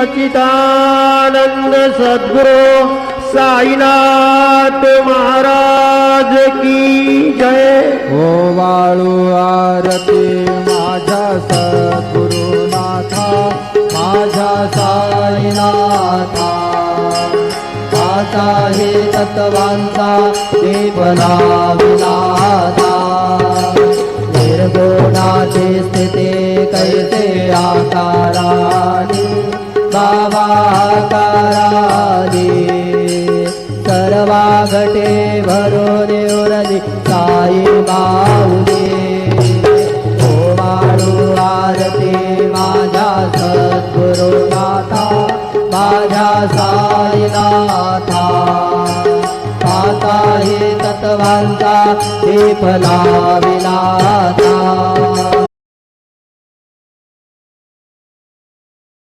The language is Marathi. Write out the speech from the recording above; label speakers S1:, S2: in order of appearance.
S1: सच्चिदानंद सद्गुरु साईनाथ महाराज की जय।
S2: ओ वाळू आरती माझ्या सद्गुरुनाथा, माझ्या साईनाथा। आता हे तत्वांचा देवला विनाथा, निर्गुणाची स्थिती कैसे आकारानी बाबाकारानी। सर्वा घटे भरून उरली साई माऊली। ओ वाळू आरती माझ्या सद्गुरुनाथा, माझ्या साईनाथा। आता हे तत्वांचा दीप लाविनाथा।